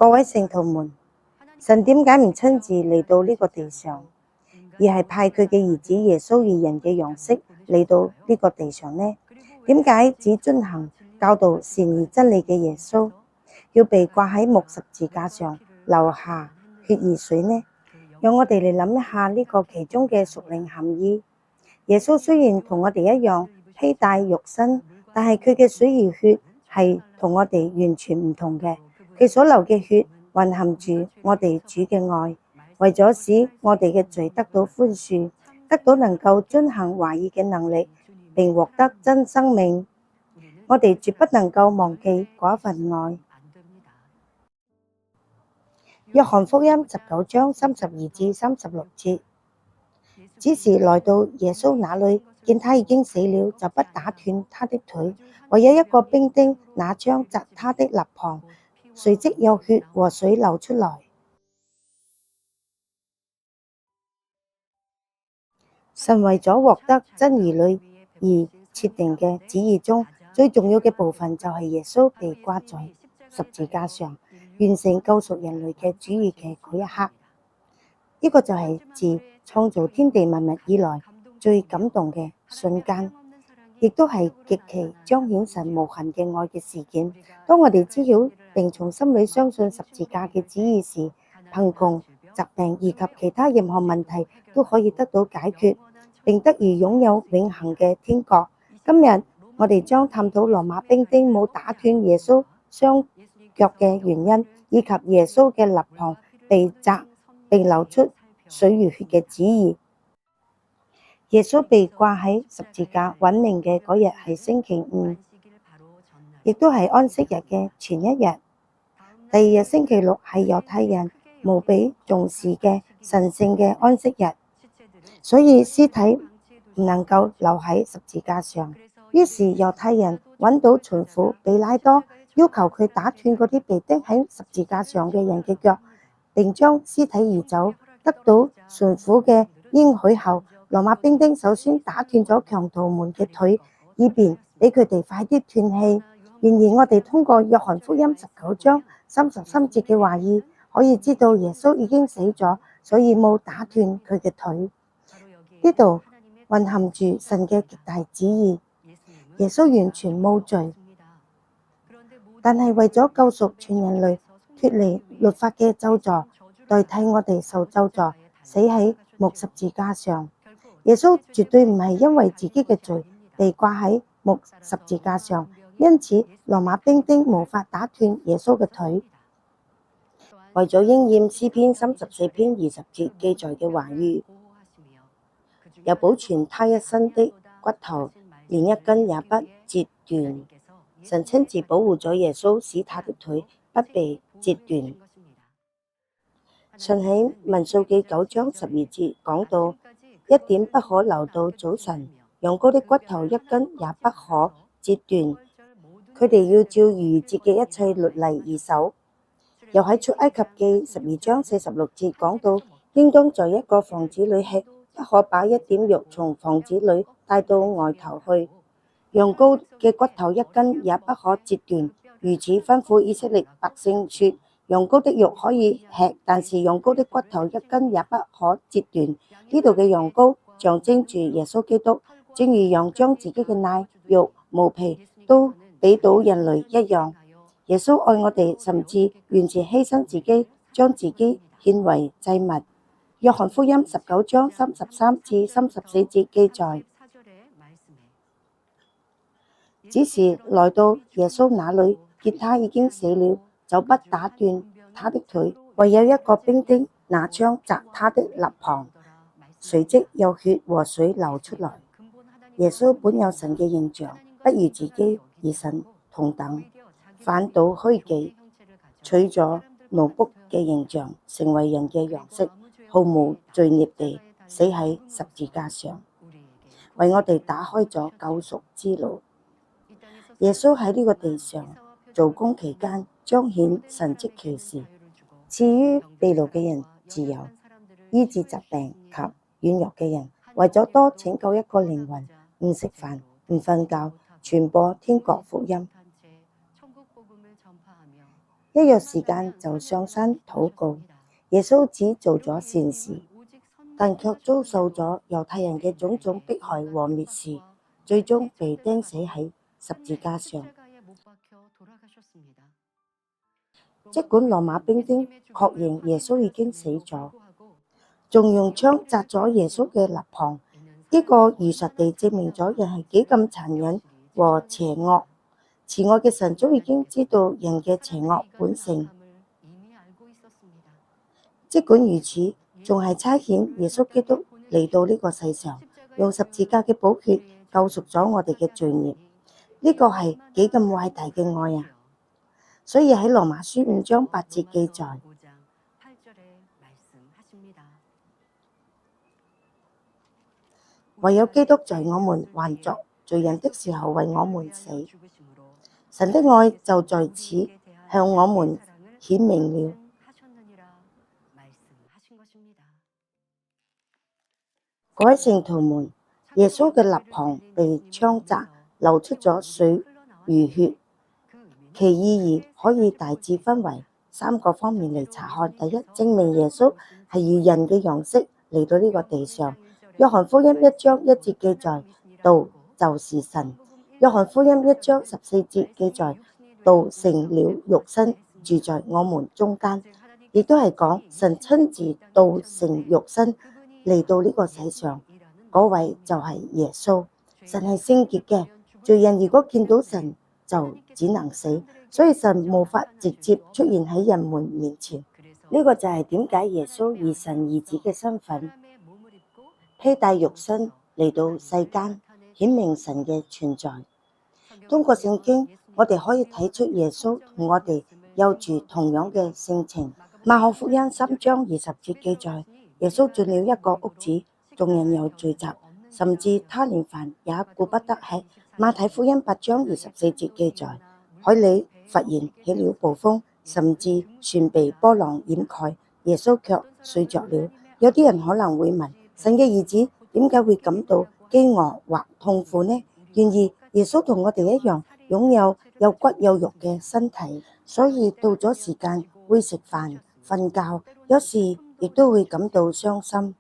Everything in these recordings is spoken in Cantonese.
各位聖徒們，神點解唔親自嚟到呢個地上，而係派佢嘅兒子耶穌以人嘅樣式嚟到呢個地上呢？點解只遵行教導善而真理嘅耶穌，要被掛喺木十字架上流下血與水呢？讓我哋嚟諗一下呢個其中嘅屬靈含義。耶穌雖然同我哋一樣披戴肉身，但係佢嘅水與血係同我哋完全唔同嘅。佢所流嘅血蘊含住我哋主嘅愛，為咗使我哋嘅罪得到寬恕，得到能夠遵行話語嘅能力，並獲得真生命。我哋絕不能夠忘記嗰份愛。約翰福音19章32至36節，只是來到耶穌那裏，見他已經死了，就不打斷他的腿，唯有一個兵丁拿槍扎他的肋旁，隨即有血和水流出來。神為咗獲得真兒女而設定嘅旨意中，最重要嘅部分就係耶穌被掛在十字架上，完成救贖人類嘅旨意嘅嗰一刻。呢個就係自創造天地萬物以來最感動嘅瞬間，亦都係極其彰顯神無限嘅愛嘅事件。當我哋知曉並從心裏相信十字架嘅旨意時，貧窮、疾病以及其他任何問題都可以得到解決，並得以擁有永恆嘅天國。今日我哋將探討羅馬兵丁冇打斷耶穌雙腳嘅原因，以及耶穌嘅肋旁被扎並流出水與血嘅旨意。耶穌被掛喺十字架殞命嘅嗰日係星期五，亦都係安息日嘅前一日。第二日星期六係猶太人無比重視嘅神聖嘅安息日，所以屍體唔能夠留喺十字架上。於是猶太人揾到巡撫比拉多，要求佢打斷嗰啲被釘喺十字架上嘅人嘅腳，並將屍體移走。得到巡撫嘅應許後，羅馬兵丁首先打斷咗強盜們嘅腿，以便俾佢哋快啲斷氣。然而我哋通過約翰福音19章33節嘅話語，可以知道耶穌已經死咗，所以冇打斷佢嘅腿。呢度蘊含住神嘅極大旨意。耶穌完全冇罪，但係為咗救贖全人類，脫離律法嘅咒詛，代替我哋受咒詛，死喺木十字架上。耶穌絕對唔係因為自己嘅罪被掛喺木十字架上，因此羅馬兵丁無法打斷耶穌嘅腿。為咗應驗詩篇34篇20節記載嘅話語，又保存他一身的骨頭，連一根也不折斷。神親自保護咗耶穌，使他的腿不被折斷。神喺民數記9章12節講到，一點不可留到早晨，羊羔的骨頭一根也不可折斷。佢哋要照逾越節嘅一切律例而守。又喺出埃及記12章46節講到，應當在一個房子裏吃，不可把一點肉從房子裏帶到外頭去。羊羔嘅骨頭一根也不可折斷，如此吩咐以色列百姓說，羊羔的肉可以吃，但是羊羔的骨頭一根也不可折斷。呢度嘅羊羔象徵住耶穌基督，正如羊將自己嘅奶、肉、毛皮都俾到人類一樣。耶穌愛我哋，甚至完全犧牲自己，將自己獻為祭物。約翰福音19章33至34節記載，只是來到耶穌那裏，見他已經死了，就不打斷他的腿，唯有一個兵丁拿槍扎他的肋旁，隨即有血和水流出來。耶穌本有神嘅形象，不如自己與神同等，反倒虛己，取咗奴僕嘅形象，成為人嘅樣式，毫無罪孽地死喺十字架上，為我哋打開咗救贖之路。耶穌喺呢個地上做工期間，彰顯神蹟奇事，賜予被擄嘅人自由，醫治疾病及軟弱嘅人，為咗多拯救一個靈魂，唔食飯唔瞓覺，傳播天國福音。一有時間就上山禱告。耶穌只做咗善事，但卻遭受咗猶太人嘅種種迫害和蔑視，最終被釘死喺十字架上。即管羅馬兵丁確認耶穌已經死咗，仲用槍擲咗耶穌嘅肋旁，呢個如實地證明咗人係幾咁殘忍和邪惡。慈愛嘅神早已經知道人嘅邪惡本性，即管如此，仲係差遣耶穌基督嚟到呢個世上，用十字架嘅寶血救贖咗我哋嘅罪孽。呢個係幾咁偉大嘅愛啊！所以喺羅馬書5章8節記載，唯有基督在我們還作罪人的時候為我們死，神的愛就在此向我們顯明了。各位聖徒們，耶穌嘅肋旁被槍擲，流出咗水如血。其意義可以大致分為3個方面嚟查看。第一，證明耶穌係以人嘅樣式嚟到呢個地上。約翰福音1章1節記載，道就是神。約翰福音1章14節記載，道成了肉身，住在我們中間。亦都係講神親自道成肉身嚟到呢個世上，嗰位就係耶穌。神係聖潔嘅，罪人如果見到神就只能死，所以神無法直接出現喺人們面前。呢個就係點解耶穌以神兒子嘅身份披戴肉身嚟到世間，顯明神嘅存在。通過聖經，我哋可以睇出耶穌同我哋有住同樣嘅性情。馬可福音3章20節記載，耶穌進了一個屋子，眾人又聚集，甚至他連飯也顧不得吃。馬太福音8章24節記載，海裡忽然起了暴風，甚至船被波浪掩蓋，耶穌卻睡着了。有啲人可能會問，神嘅兒子點解會感到飢餓或痛苦呢？然而耶穌同我哋一樣，擁有有骨有肉嘅身體，所以到咗時間會食飯、瞓覺，有時亦都會感到傷心。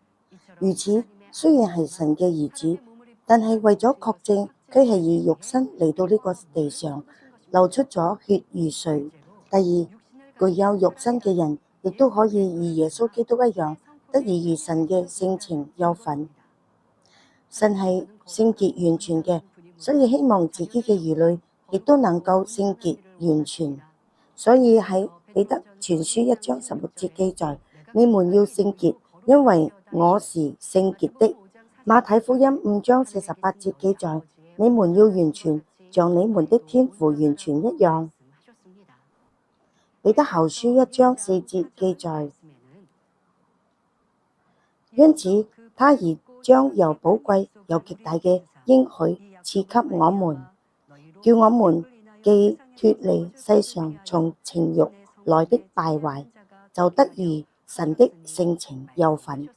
如此，雖然係神嘅兒子，但係為咗確證佢係以肉身嚟到呢個地上，流出咗血與水。第二，具有肉身嘅人亦都可以以耶穌基督一樣，得以與神嘅性情有份。神係聖潔完全嘅，所以希望自己嘅兒女亦都能夠聖潔完全。所以喺彼得前書1章16節記載，你們要聖潔，因為我是聖潔的。馬太福音5章48節記載，你們要完全，像你們的天父完全一樣。彼得後書1章4節記載，因此他已將又寶貴又極大嘅應許賜給我們，叫我們既脫離世上從情慾來的敗壞，就得與神的性情有份。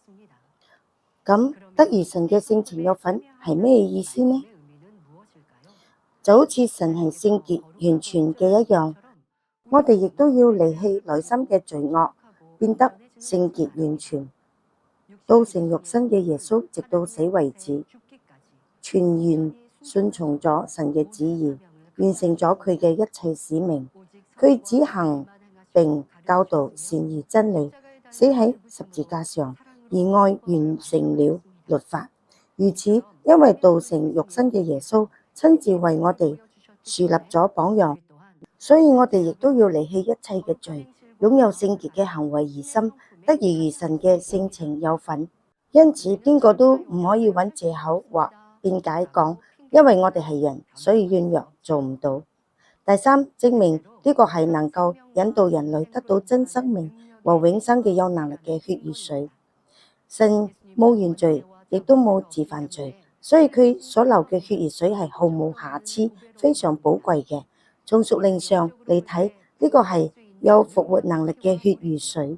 咁得與神嘅性情有份係咩意思呢？就好似神係聖潔完全嘅一樣，我哋亦都要離棄內心嘅罪惡，變得聖潔完全。道成肉身嘅耶穌，直到死為止，全然順從咗神嘅旨意，完成咗佢嘅一切使命。佢只行並教導善而真理，死喺十字架上，而愛完成了律法。如此，因為道成肉身嘅耶穌親自為我哋樹立咗榜樣，所以我哋亦都要離棄一切嘅罪，擁有聖潔嘅行為而心，得以與神嘅性情有份。因此，邊個都唔可以揾藉口或辯解講，因為我哋係人，所以軟弱做唔到。第三，證明呢個係能夠引導人類得到真生命和永生嘅有能力嘅血與水。神冇原罪，亦都冇自犯罪，所以佢所流嘅血與水係毫無瑕疵，非常寶貴嘅。從屬靈上嚟睇，呢個係有復活能力嘅血與水。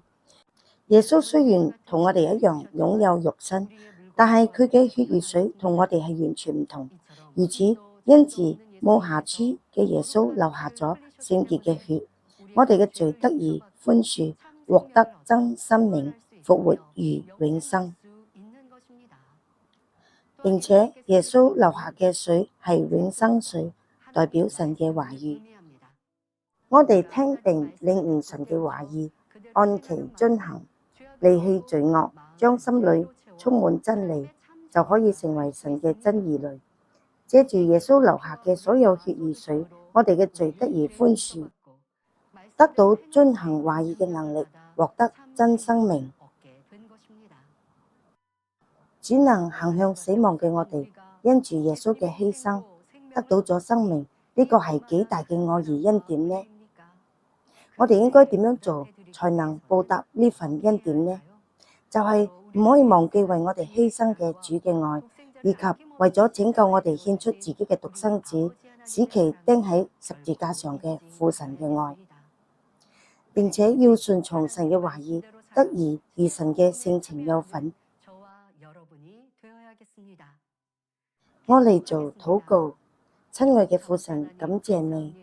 耶穌雖然同我哋一樣擁有肉身，但係佢嘅血與水同我哋係完全唔同。如此，因此冇瑕疵嘅耶穌流下咗聖潔嘅血，我哋嘅罪得以寬恕，獲得真生命、復活與永生。並且耶穌流下嘅水係永生水，代表神嘅話語。我哋聽並領悟神嘅話語，按其遵行，離棄罪惡，將心裏充滿真理，就可以成為神嘅真兒女。借住耶穌流下嘅所有血與水，我哋嘅罪得以寬恕，得到遵行話語嘅能力，獲得真生命。只能行向死亡嘅我哋，因住耶穌嘅犧牲，得到咗生命。呢個係幾大嘅愛與恩典呢？我哋應該點樣做才能報答呢份恩典呢？就係唔可以忘記為我哋犧牲嘅主嘅愛，以及為咗拯救我哋獻出自己嘅獨生子，使其釘喺十字架上嘅父神嘅愛，並且要順從神嘅話語，得以與神嘅性情有份。我嚟做禱告。親愛嘅父神，感謝你，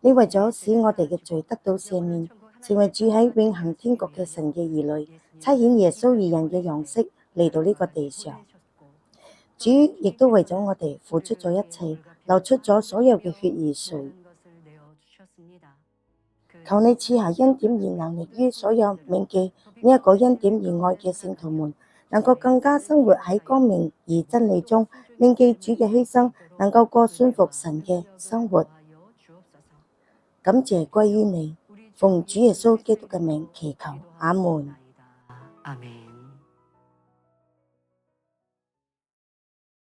你為咗使我哋嘅罪得到赦免，成為住喺永恆天國嘅神嘅兒女，差遣耶穌以人嘅樣式嚟到呢個地上。主亦都為咗我哋付出咗一切，流出咗所有嘅血與水。求你賜下恩典而能力於所有銘記呢一個恩典而愛嘅聖徒們，能夠更加生活喺光明而真理中，銘記主嘅犧牲，能夠過順服神嘅生活。感謝歸於你，奉主耶穌基督嘅名祈求，阿門。